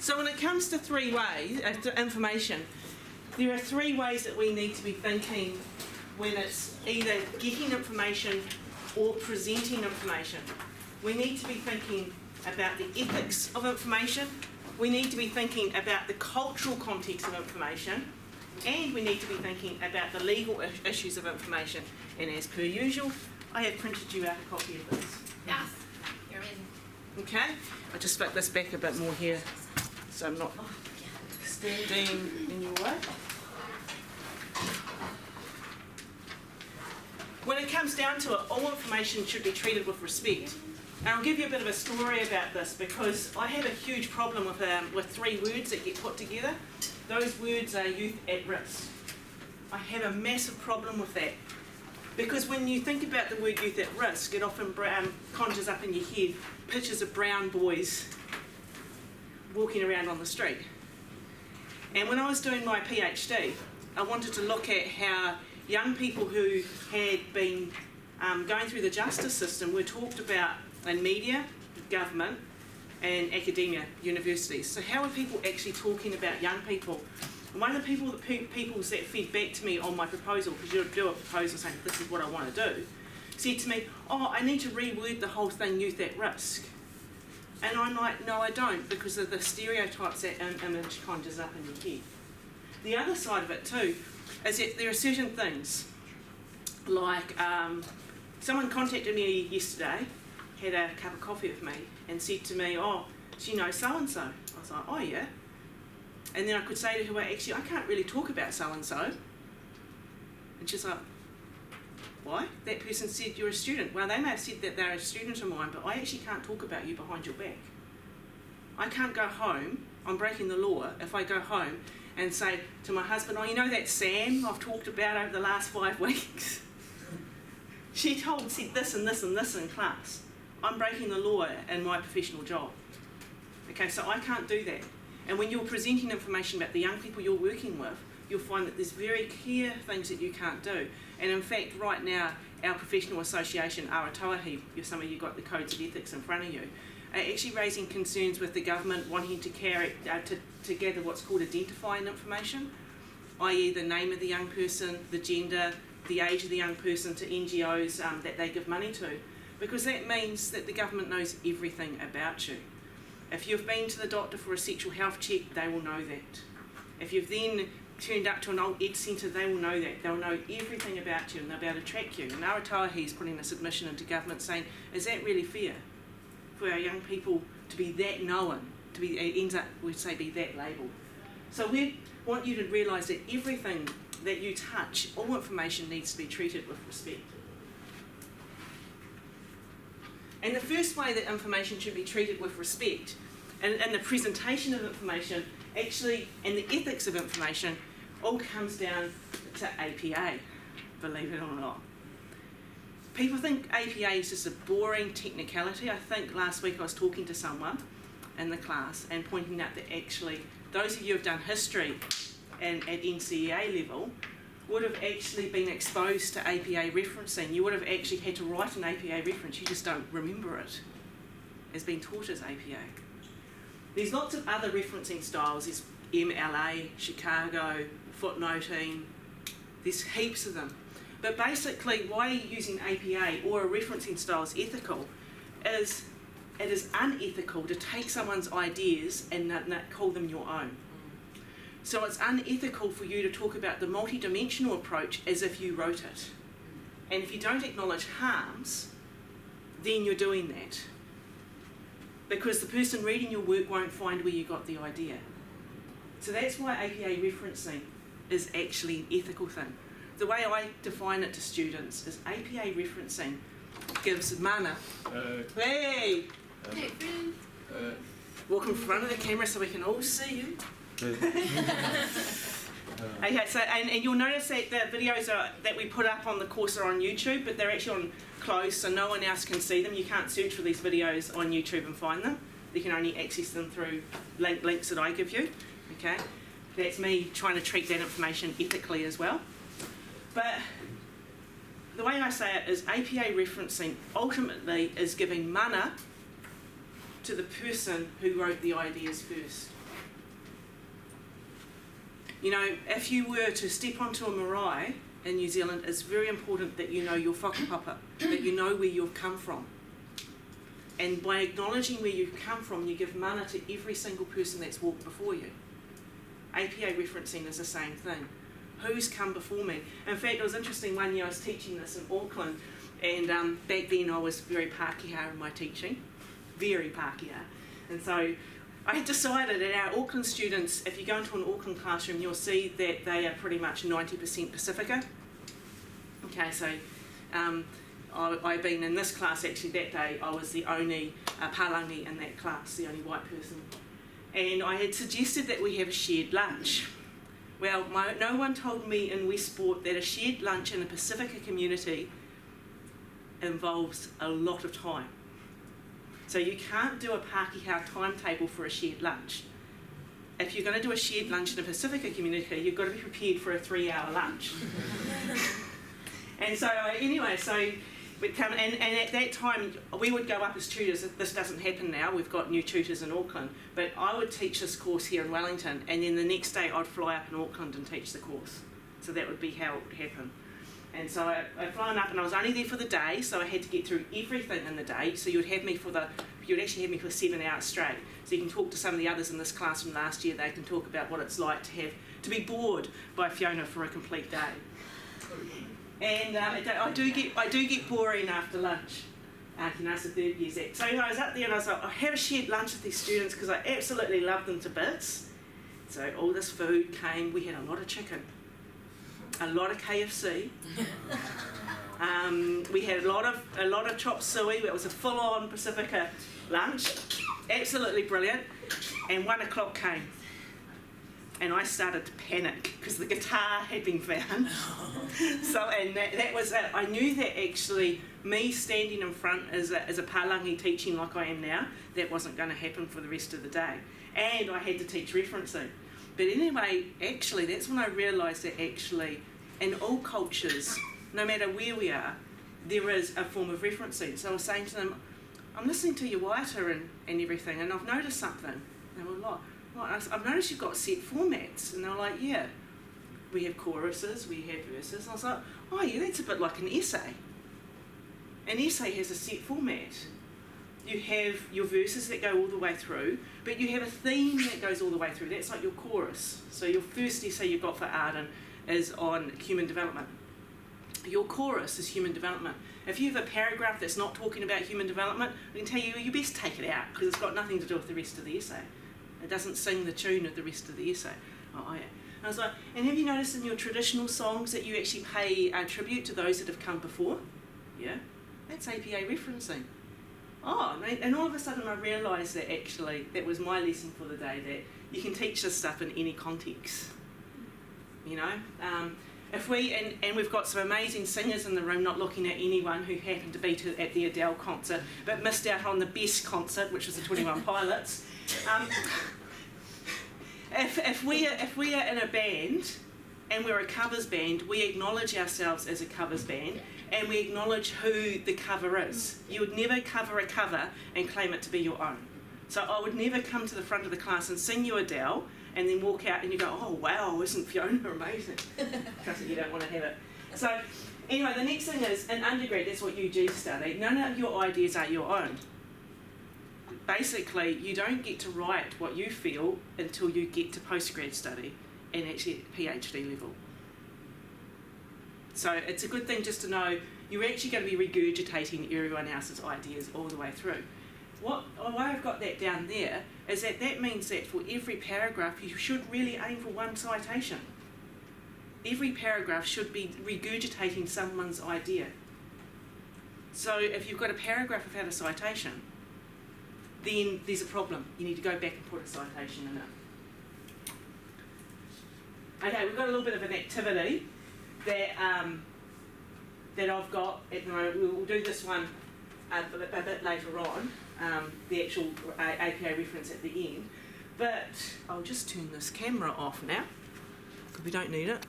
So when it comes to three ways, to information, there are three ways that we need to be thinking when it's either getting information or presenting information. We need to be thinking about the ethics of information, we need to be thinking about the cultural context of information, and we need to be thinking about the legal issues of information. And as per usual, I have printed you out a copy of this. Yes, you're in. Okay, I'll just flip this back a bit more here so I'm not standing in your way. When it comes down to it, all information should be treated with respect. And I'll give you a bit of a story about this because I have a huge problem with three words that get put together. Those words are youth at risk. I have a massive problem with that because when you think about the word youth at risk, it often conjures up in your head pictures of brown boys walking around on the street. And when I was doing my PhD, I wanted to look at how young people who had been going through the justice system were talked about in media, government, and academia, universities. So how are people actually talking about young people? And one of the people that fed back to me on my proposal, because you do a proposal saying this is what I want to do, said to me, oh, I need to reword the whole thing, youth at risk. And I'm like, no, I don't, because of the stereotypes that image conjures up in your head. The other side of it too is that there are certain things, like someone contacted me yesterday, had a cup of coffee with me, and said to me, oh, do you know so-and-so? I was like, oh yeah. And then I could say to her, well, actually, I can't really talk about so-and-so. And she's like, why? That person said you're a student. Well, they may have said that they're a student of mine, but I actually can't talk about you behind your back. I can't go home, I'm breaking the law, if I go home and say to my husband, oh, you know that Sam I've talked about over the last 5 weeks? She said this and this and this in class. I'm breaking the law in my professional job. Okay, so I can't do that. And when you're presenting information about the young people you're working with, you'll find that there's very clear things that you can't do. And in fact, right now, our professional association, Arotoahi, some of you got the codes of ethics in front of you, are actually raising concerns with the government wanting to gather what's called identifying information, i.e. the name of the young person, the gender, the age of the young person, to NGOs that they give money to. Because that means that the government knows everything about you. If you've been to the doctor for a sexual health check, they will know that. If you've then turned up to an old ed centre, they will know that. They'll know everything about you and they'll be able to track you. And Arotoahi is putting a submission into government saying, is that really fair for our young people to be that known, to be, it ends up, we'd say, be that labelled. So we want you to realise that everything that you touch, all information needs to be treated with respect. And the first way that information should be treated with respect, and the presentation of information, actually, and the ethics of information, all comes down to APA, believe it or not. People think APA is just a boring technicality. I think last week I was talking to someone in the class and pointing out that actually, those of you who have done history and at NCEA level would have actually been exposed to APA referencing. You would have actually had to write an APA reference, you just don't remember it as being taught as APA. There's lots of other referencing styles. There's MLA, Chicago, footnoting, there's heaps of them. But basically, why using APA or a referencing style is ethical is it is unethical to take someone's ideas and not call them your own. So it's unethical for you to talk about the multidimensional approach as if you wrote it. And if you don't acknowledge harms, then you're doing that. Because the person reading your work won't find where you got the idea. So that's why APA referencing is actually an ethical thing. The way I define it to students is APA referencing gives mana. Hey! Hey, friend. Walk in front of the camera so we can all see you. Okay, so and you'll notice that the videos that we put up on the course are on YouTube, but they're actually on closed, so no one else can see them. You can't search for these videos on YouTube and find them. You can only access them through links that I give you. Okay, that's me trying to treat that information ethically as well. But the way I say it is APA referencing ultimately is giving mana to the person who wrote the ideas first. You know, if you were to step onto a marae in New Zealand, it's very important that you know your whakapapa, that you know where you've come from. And by acknowledging where you've come from, you give mana to every single person that's walked before you. APA referencing is the same thing. Who's come before me? In fact, it was interesting, one year I was teaching this in Auckland, and back then I was very Pākehā in my teaching, very Pākehā. And so I had decided that our Auckland students, if you go into an Auckland classroom, you'll see that they are pretty much 90% Pacifica. Okay, so I've been in this class, actually that day I was the only Palangi in that class, the only white person. And I had suggested that we have a shared lunch. Well, no one told me in Westport that a shared lunch in the Pacifica community involves a lot of time. So you can't do a Pākehā timetable for a shared lunch. If you're going to do a shared lunch in the Pacifica community, you've got to be prepared for a 3-hour lunch. And so anyway, so we'd come, and at that time we would go up as tutors. This doesn't happen now, we've got new tutors in Auckland, but I would teach this course here in Wellington, and then the next day I'd fly up in Auckland and teach the course. So that would be how it would happen. And so I'd flown up, and I was only there for the day, so I had to get through everything in the day. So you'd actually have me for 7 hours straight. So you can talk to some of the others in this class from last year. They can talk about what it's like to be bored by Fiona for a complete day. And I do get boring after lunch. You know, it's the third year's act. So I was up there and I was like, I have a shared lunch with these students because I absolutely love them to bits. So all this food came. We had a lot of chicken, a lot of KFC. We had a lot of chop suey. It was a full-on Pacifica lunch, absolutely brilliant. And 1 o'clock came, and I started to panic because the guitar had been found. So, and that was it. I knew that actually me standing in front as a Palangi teaching like I am now, that wasn't going to happen for the rest of the day. And I had to teach referencing. But anyway, actually, that's when I realised that actually, in all cultures, no matter where we are, there is a form of referencing. So I was saying to them, I'm listening to your waiata and everything, and I've noticed something. They were like, I've noticed you've got set formats. And they were like, yeah, we have choruses, we have verses. And I was like, oh yeah, that's a bit like an essay. An essay has a set format. You have your verses that go all the way through, but you have a theme that goes all the way through. That's like your chorus. So your first essay you've got for Arden is on human development. Your chorus is human development. If you have a paragraph that's not talking about human development, I can tell you, you best take it out because it's got nothing to do with the rest of the essay. It doesn't sing the tune of the rest of the essay. Oh, yeah. And I was like, and have you noticed in your traditional songs that you actually pay tribute to those that have come before? Yeah, that's APA referencing. Oh, and all of a sudden I realised that actually that was my lesson for the day, that you can teach this stuff in any context. You know, if we, and we've got some amazing singers in the room, not looking at anyone who happened to be at the Adele concert, but missed out on the best concert, which was the 21 Pilots. If we are in a band and we're a covers band, we acknowledge ourselves as a covers band and we acknowledge who the cover is. You would never cover a cover and claim it to be your own. So I would never come to the front of the class and sing you Adele and then walk out and you go, oh wow, isn't Fiona amazing? Trust me, you don't want to have it. So anyway, the next thing is, in undergrad, that's what UG study, none of your ideas are your own. Basically, you don't get to write what you feel until you get to postgrad study and actually at PhD level. So it's a good thing just to know you're actually going to be regurgitating everyone else's ideas all the way through. Why I've got that down there is that means that for every paragraph you should really aim for one citation. Every paragraph should be regurgitating someone's idea. So if you've got a paragraph without a citation, then there's a problem. You need to go back and put a citation in it. Okay, we've got a little bit of an activity that I've got at the moment. We'll do this one a bit later on, the actual APA reference at the end. But I'll just turn this camera off now, because we don't need it.